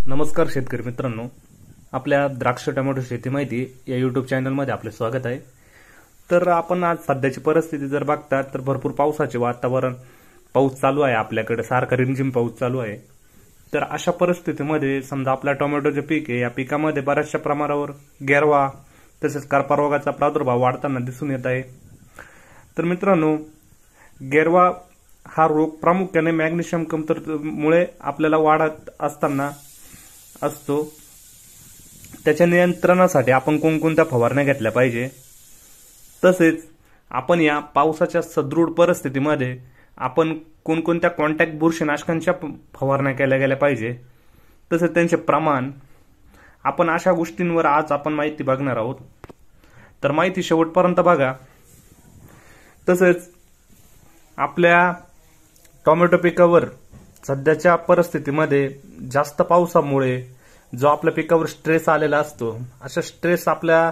नमस्कार शेतकरी मित्रांनो, आपल्या द्राक्ष टोमॅटो शेती माहिती या यूट्यूब चॅनलमध्ये आपले स्वागत आहे। तर आपण आज सध्याची परिस्थिती जर बघता तर भरपूर पावसाचे वातावरण, पाऊस चालू आहे, आपल्याकडे सारखा रिमझिम पाऊस चालू आहे। तर अशा परिस्थितीमध्ये समजा आपल्या टोमॅटोचे पीक आहे, या पिकामध्ये बऱ्याचशा प्रमाणावर गेरवा तसेच करपा रोगाचा प्रादुर्भाव वाढताना दिसून येत आहे। तर मित्रांनो, गेरवा हा रोग प्रामुख्याने मॅग्नेशियम कमतरतेमुळे आपल्याला वाढत असताना असतो। त्याच्या नियंत्रणासाठी आपण कोणकोणत्या फवारण्या घेतल्या पाहिजे, तसेच आपण या पावसाच्या सदृढ परिस्थितीमध्ये आपण कोणकोणत्या कॉन्टॅक्ट बुरशीनाशकांच्या फवारण्या केल्या गेल्या पाहिजे, तसेच त्यांचे प्रमाण, आपण अशा गोष्टींवर आज आपण माहिती बघणार आहोत। तर माहिती शेवटपर्यंत बघा। तसेच आपल्या टोमॅटो पिकावर सध्याच्या परिस्थितीमध्ये जास्त पावसामुळे जो आपल्या पिकावर स्ट्रेस आलेला असतो, अशा स्ट्रेस आपल्या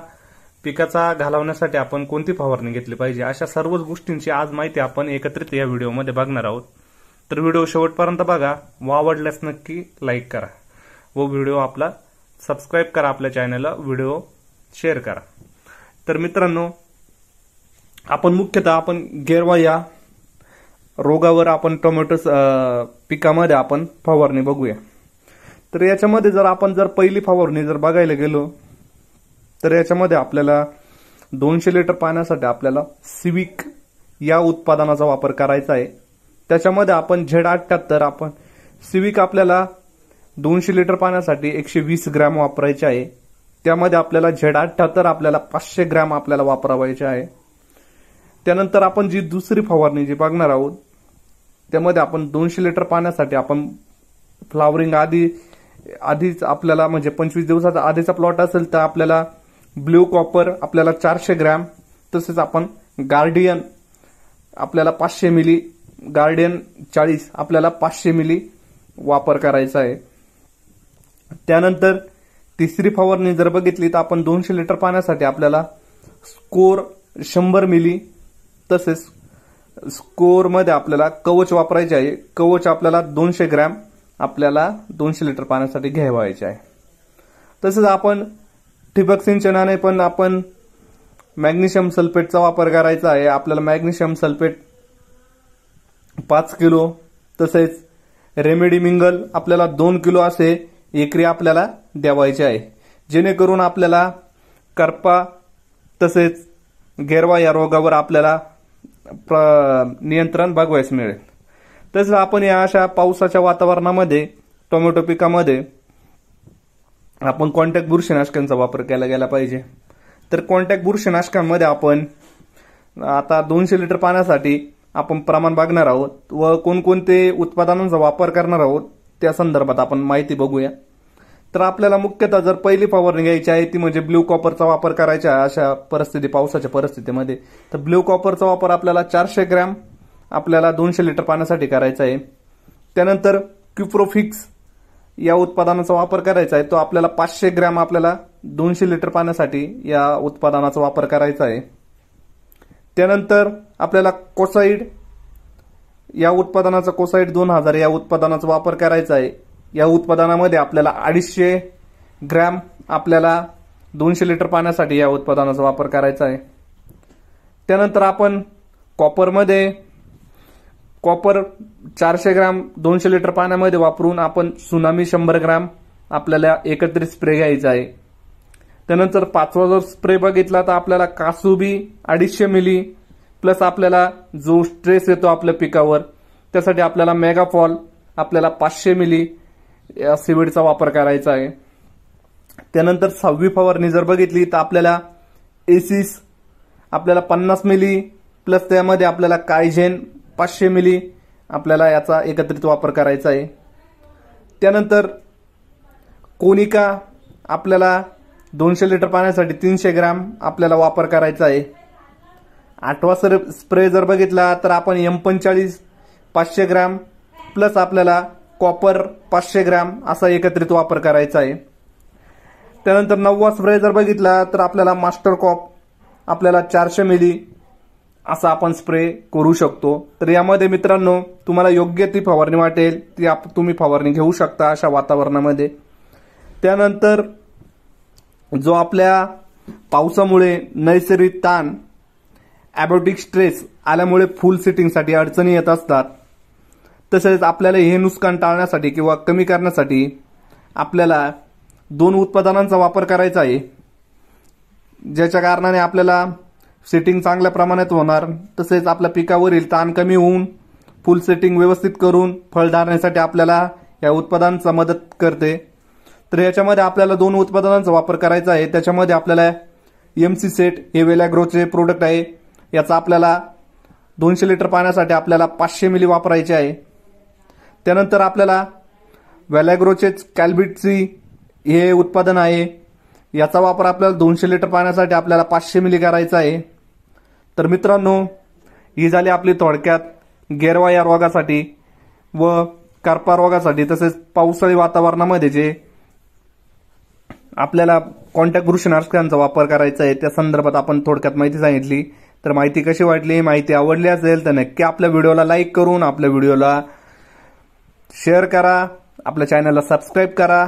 पिकाचा घालवण्यासाठी आपण कोणती फवारणी घेतली पाहिजे, अशा सर्वच गोष्टींची आज माहिती आपण एकत्रित या व्हिडिओमध्ये बघणार आहोत। तर व्हिडिओ शेवटपर्यंत बघा व आवडल्यास नक्की लाईक करा व व्हिडिओ आपला सबस्क्राईब करा, आपल्या चॅनलला व्हिडिओ शेअर करा। तर मित्रांनो, आपण मुख्यतः आपण गेरवा या रोगावर आपण टोमॅटो पिकामध्ये आपण फवारणी बघूया। तर याच्यामध्ये जर पहिली फवारणी बघायला गेलो तर याच्यामध्ये आपल्याला 200 लिटर पाण्यासाठी आपल्याला सिविक या उत्पादनाचा वापर करायचा आहे। त्याच्यामध्ये आपण Z78 आपण सिविक आपल्याला 200 लिटर पाण्यासाठी 120 ग्रॅम वापरायचे आहे। त्यामध्ये आपल्याला Z78 आपल्याला 500 ग्रॅम आपल्याला वापरायचे आहे। त्यानंतर आपण जी दुसरी फवारणी जी बघणार आहोत त्यामध्ये आपण 200 लिटर पाण्यासाठी आपण फ्लावरिंग आधीच आपल्याला म्हणजे 25 दिवसाचा आधीचा प्लॉट असेल तर आपल्याला ब्ल्यू कॉपर आपल्याला 400 ग्रॅम, तसेच आपण गार्डियन आपल्याला 500 मिली, गार्डियन 40 आपल्याला 500 मिली वापर करायचा आहे। त्यानंतर तिसरी फवारणी जर बघितली तर आपण 200 लिटर पाण्यासाठी आपल्याला स्कोर 100 मिली, तसेच स्कोर मध्ये आपल्याला कवच वापरायचे आहे। कवच आपल्याला 200 ग्रॅम आपल्याला 200 लिटर पाण्यासाठी घ्यावायचे आहे। तसेच आपण ठिबक सिंचनाने पण आपण मॅग्नेशियम सल्फेटचा वापर करायचा आहे। आपल्याला मॅग्नेशियम सल्फेट 5 किलो, तसेच रेमेडी मिंगल आपल्याला 2 किलो असे एकरी आपल्याला द्यावायचे आहे, जेणेकरून आपल्याला करपा तसेच गेरवा या रोगावर आपल्याला नियंत्रण बघवायला मिळेल। तसेच आपण या अशा पावसाच्या वातावरणामध्ये टोमॅटो पिकामध्ये आपण कॉन्टॅक्ट बुरशीनाशकांचा वापर केला गेला पाहिजे। तर कॉन्टॅक्ट बुरशीनाशकांमध्ये आपण आता 200 लिटर पाण्यासाठी आपण प्रमाण बघणार आहोत व कोणकोणते उत्पादनांचा वापर करणार आहोत त्या संदर्भात आपण माहिती बघूया। तर आपल्याला मुख्यतः जर पहिली फवारणी घ्यायची आहे ती म्हणजे ब्ल्यू कॉपरचा वापर करायचा आहे। अशा पावसाच्या परिस्थितीमध्ये तर ब्ल्यू कॉपरचा वापर आपल्याला 400 ग्रॅम आपल्याला 200 लिटर पाण्यासाठी करायचा आहे। त्यानंतर क्युप्रोफिक्स या उत्पादनाचा वापर करायचा आहे, तो आपल्याला 500 ग्रॅम आपल्याला 200 लिटर पाण्यासाठी या उत्पादनाचा वापर करायचा आहे। त्यानंतर आपल्याला कोसाइड या उत्पादनाचा कोसाइड 2000 या उत्पादनाचा वापर करायचा आहे। या उत्पादनामध्ये आपल्याला 250 ग्रॅम आपल्याला 200 लिटर पाण्यासाठी या उत्पादनाचा वापर करायचा आहे। त्यानंतर आपण कॉपर 400 ग्रॅम 200 लिटर पाण्यामध्ये वापरून आपण सुनामी 100 ग्रॅम आपल्याला एकत्रित स्प्रे घ्यायचा आहे। त्यानंतर पाचवा जर स्प्रे बघितला तर आपल्याला कासुबी 250 मिली प्लस आपल्याला जो स्ट्रेस येतो आपल्या पिकावर त्यासाठी आपल्याला मेगाफॉल आपल्याला 500 मिली या सीवीडचा वापर करायचा आहे। त्यानंतर 6वी फवारणी जर बघितली तर आपल्याला एसिस आपल्याला 50 मिली प्लस त्यामध्ये आपल्याला कायझेन 500 मिली आपल्याला याचा एकत्रित वापर करायचा आहे। त्यानंतर कोनिका आपल्याला 200 लिटर पाण्यासाठी 300 ग्रॅम आपल्याला वापर करायचा आहे। 8वा स्प्रे जर बघितला तर आपण M45 500 ग्रॅम प्लस आपल्याला कॉपर 500 ग्रॅम असा एकत्रित वापर करायचा आहे। त्यानंतर 9वा स्प्रे जर बघितला तर आपल्याला मास्टर कॉप आपल्याला 400 मिली असा आपण स्प्रे करू शकतो। तर यामध्ये मित्रांनो तुम्हाला योग्य ती फवारणी वाटेल ती तुम्ही फवारणी घेऊ शकता अशा वातावरणामध्ये। त्यानंतर जो आपल्या पावसामुळे नैसर्गिक ताण ॲबॅटिक स्ट्रेस आल्यामुळे फुल सेटिंगसाठी अडचणी येत असतात, तसेच आपल्याला हे नुकसान टाळण्यासाठी किंवा कमी करण्यासाठी आपल्याला 2 उत्पादनांचा वापर करायचा आहे, ज्याच्या कारणाने आपल्याला सेटिंग चांगल्या प्रमाणात होणार, तसेच आपल्या पिकावरील ताण कमी होऊन फुल सेटिंग व्यवस्थित करून फळ धारण्यासाठी आपल्याला या उत्पादनांचा मदत करते। तर याच्यामध्ये आपल्याला 2 उत्पादनांचा वापर करायचा आहे। त्याच्यामध्ये आपल्याला MC सेट हे वेलॅग्रोचे प्रोडक्ट आहे, याचा आपल्याला 200 लिटर पाण्यासाठी आपल्याला 500 मिली वापरायचे आहे। त्यानंतर आपल्याला वेलॅग्रोचे कॅल्बिटची हे उत्पादन आहे, याचा वापर आपल्याला 200 लिटर पाण्यासाठी आपल्याला 500 मिली करायचा आहे। तर मित्रांनो, ही झाली आपली थोडक्यात गेरवा या रोगासाठी व करपा रोगासाठी तसेच पावसाळी वातावरणामध्ये जे आपल्याला कोणत्या बुरशीनाशकांचा वापर करायचा आहे त्या संदर्भात आपण थोडक्यात माहिती सांगितली। तर माहिती कशी वाटली, माहिती आवडली असेल तर नक्की आपल्या व्हिडिओला लाईक करून आपल्या व्हिडिओला शेअर करा, आपल्या चॅनलला सबस्क्राईब करा।